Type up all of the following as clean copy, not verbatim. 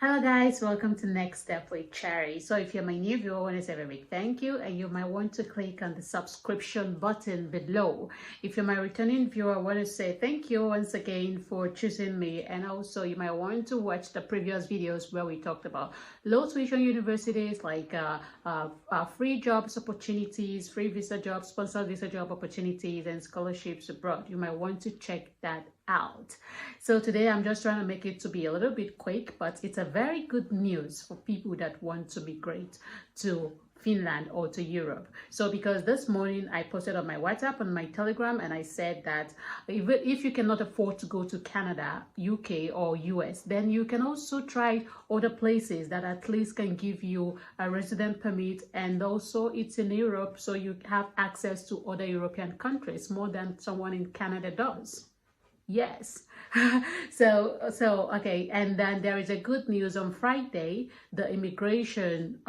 Hello guys, welcome to Next Step with Cherry. So if you're my new viewer, I want to say a very big thank you, and you might want to click on the subscription button below. If you're my returning viewer, I want to say thank you once again for choosing me, and also you might want to watch the previous videos where we talked about low tuition universities like free jobs opportunities, free visa jobs, sponsored visa job opportunities, and scholarships abroad. You might want to check that out. So today I'm just trying to make it to be a little bit quick, but it's a very good news for people that want to migrate to Finland or to Europe. So because this morning I posted on my WhatsApp and my Telegram, and I said that if you cannot afford to go to Canada, UK or US, then you can also try other places that at least can give you a resident permit, and also it's in Europe, so you have access to other European countries more than someone in Canada does. Yes. So okay, and then there is a good news. On Friday, the immigration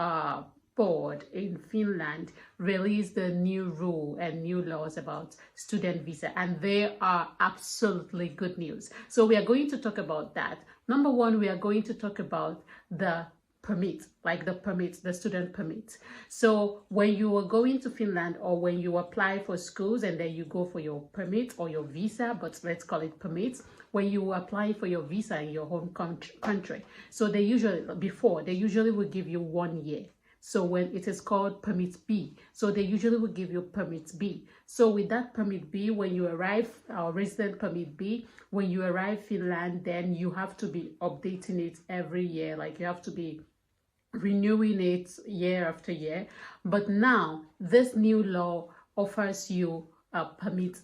board in Finland released the new rule and new laws about student visa, and they are absolutely good news. So we are going to talk about that. Number one, we are going to talk about the permit, like the student permit. So when you are going to Finland, or when you apply for schools and then you go for your permit or your visa, but let's call it permits, when you apply for your visa in your home country, so they usually will give you 1 year. So when it is called permit B, so they usually will give you permit B. So with that permit B, when you arrive, our resident permit B, when you arrive Finland, then you have to be updating it every year. Like you have to be renewing it year after year. But now this new law offers you a permit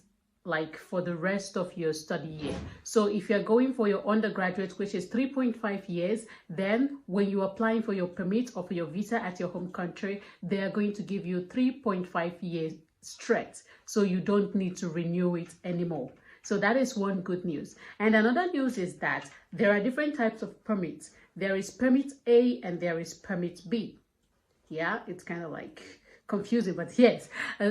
like for the rest of your study year. So if you're going for your undergraduate, which is 3.5 years, then when you're applying for your permit or for your visa at your home country, they are going to give you 3.5 years straight. So you don't need to renew it anymore. So that is one good news. And another news is that there are different types of permits. There is permit A and there is permit B. Yeah, it's kind of like confusing, but yes.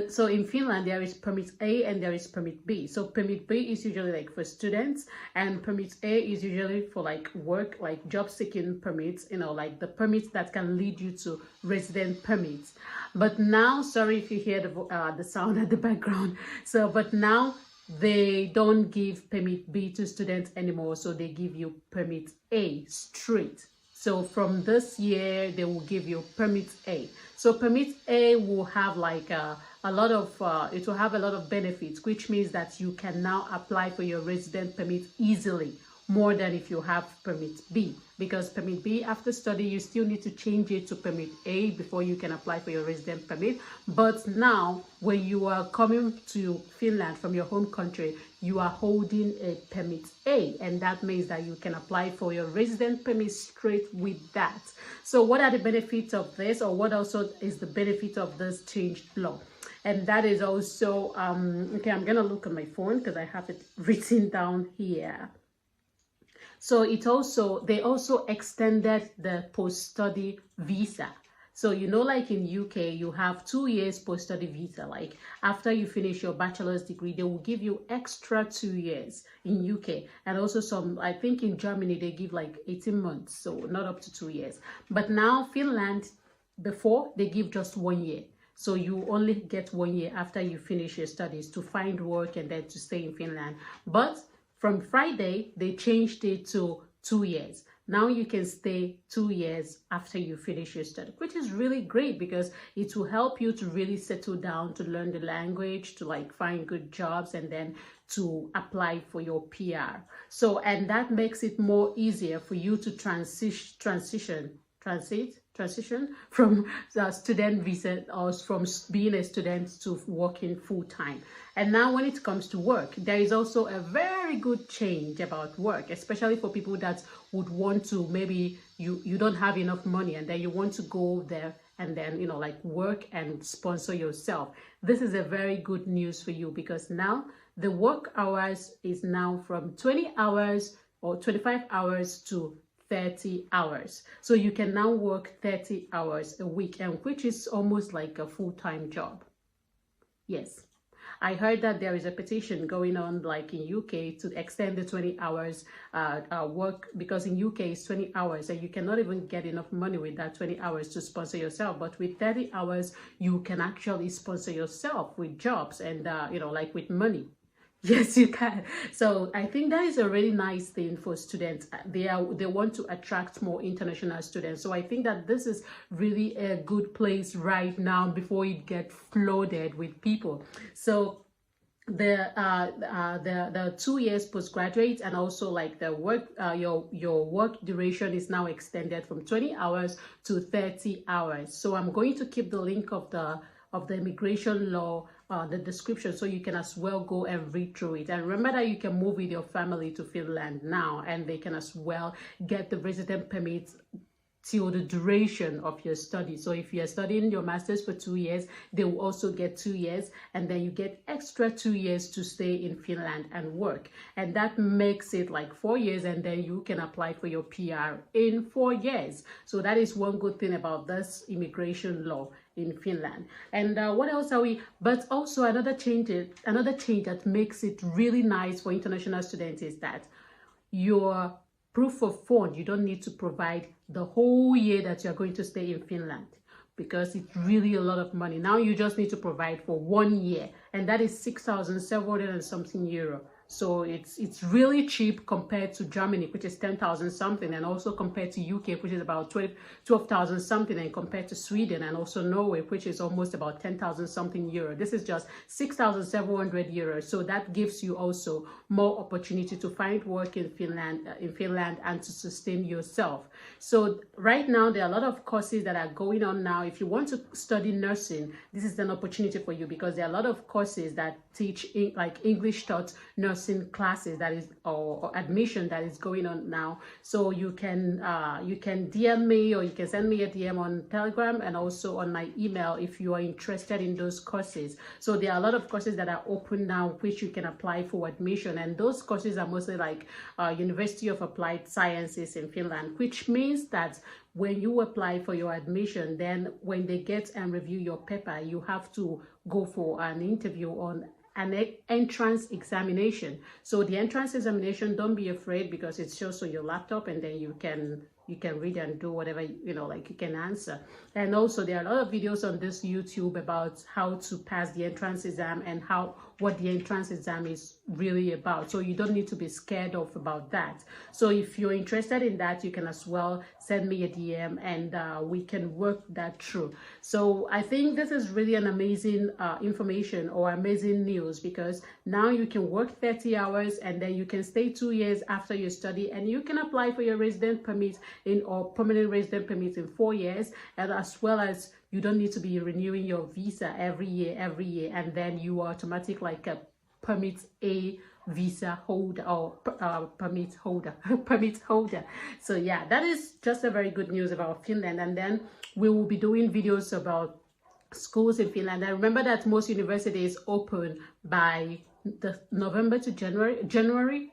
So in Finland, there is permit A and there is permit B. So permit B is usually like for students, and permit A is usually for like work, like job seeking permits, like the permits that can lead you to resident permits. But now, sorry if you hear the sound at the background. So, but now they don't give permit B to students anymore, so they give you permit A straight. So from this year, they will give you permit A. So permit A will have like it will have a lot of benefits, which means that you can now apply for your resident permit easily, more than if you have permit B. Because permit B, after study, you still need to change it to permit A before you can apply for your resident permit. But now, when you are coming to Finland from your home country, you are holding a permit A, and that means that you can apply for your resident permit straight with that. So what are the benefits of this, or what also is the benefit of this changed law? And that is also, okay, I'm gonna look at my phone because I have it written down here. So they also extended the post-study visa. So, like in UK, you have 2 years post-study visa. Like after you finish your bachelor's degree, they will give you extra 2 years in UK. And also I think in Germany, they give like 18 months. So not up to 2 years. But now Finland, before, they give just 1 year. So you only get 1 year after you finish your studies to find work and then to stay in Finland. But from Friday, they changed it to 2 years. Now you can stay 2 years after you finish your study, which is really great because it will help you to really settle down, to learn the language, to like find good jobs, and then to apply for your PR. So, and that makes it more easier for you to transition from the student visa, or from being a student to working full-time. And now when it comes to work, there is also a very good change about work, especially for people that would want to, maybe you don't have enough money and then you want to go there and then like work and sponsor yourself. This is a very good news for you, because now the work hours is now from 20 hours or 25 hours to 30 hours. So you can now work 30 hours a week, and which is almost like a full-time job. Yes. I heard that there is a petition going on like in UK to extend the 20 hours work, because in UK it's 20 hours and you cannot even get enough money with that 20 hours to sponsor yourself. But with 30 hours, you can actually sponsor yourself with jobs and, you know, like with money. Yes, you can. So I think that is a really nice thing for students. They want to attract more international students. So I think that this is really a good place right now before it gets flooded with people. So the 2 years postgraduate, and also like the work your work duration is now extended from 20 hours to 30 hours. So I'm going to keep the link of the immigration law, the description, so you can as well go and read through it. And remember that you can move with your family to Finland now, and they can as well get the resident permit till the duration of your study. So if you're studying your master's for 2 years, they will also get 2 years, and then you get extra 2 years to stay in Finland and work. And that makes it like 4 years, and then you can apply for your PR in 4 years. So that is one good thing about this immigration law in Finland. And what else are we? But also another change that makes it really nice for international students is that your proof of fund, you don't need to provide the whole year that you're going to stay in Finland, because it's really a lot of money. Now you just need to provide for 1 year, and that is 6,700 and something euro. So it's really cheap compared to Germany, which is 10,000 something, and also compared to UK, which is about 12,000 something, and compared to Sweden and also Norway, which is almost about 10,000 something euro. This is just 6,700 euros. So that gives you also more opportunity to find work in Finland and to sustain yourself. So right now there are a lot of courses that are going on now. If you want to study nursing, this is an opportunity for you, because there are a lot of courses that teach like English taught nursing classes that is or admission that is going on now. So you can DM me, or you can send me a DM on Telegram and also on my email if you are interested in those courses. So there are a lot of courses that are open now which you can apply for admission, and those courses are mostly like University of Applied Sciences in Finland, which means that when you apply for your admission, then when they get and review your paper, you have to go for an interview on an entrance examination. So the entrance examination, don't be afraid, because it shows on your laptop, and then you can read and do whatever, you know, like you can answer. And also there are a lot of videos on this YouTube about how to pass the entrance exam and what the entrance exam is really about. So you don't need to be scared of about that. So if you're interested in that, you can as well send me a DM, and we can work that through. So I think this is really an amazing information or amazing news, because now you can work 30 hours and then you can stay 2 years after your study, and you can apply for your resident permit or permanent resident permit in 4 years, and as well as you don't need to be renewing your visa every year, and then you are automatic like a permit A visa holder or permit holder. So yeah, that is just a very good news about Finland. And then we will be doing videos about schools in Finland. And remember that most universities open by the November to January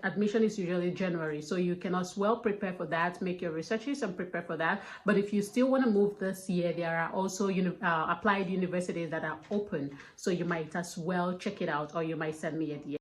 admission is usually January, so you can as well prepare for that, make your researches and prepare for that. But if you still want to move this year, there are also applied universities that are open, so you might as well check it out, or you might send me a DM.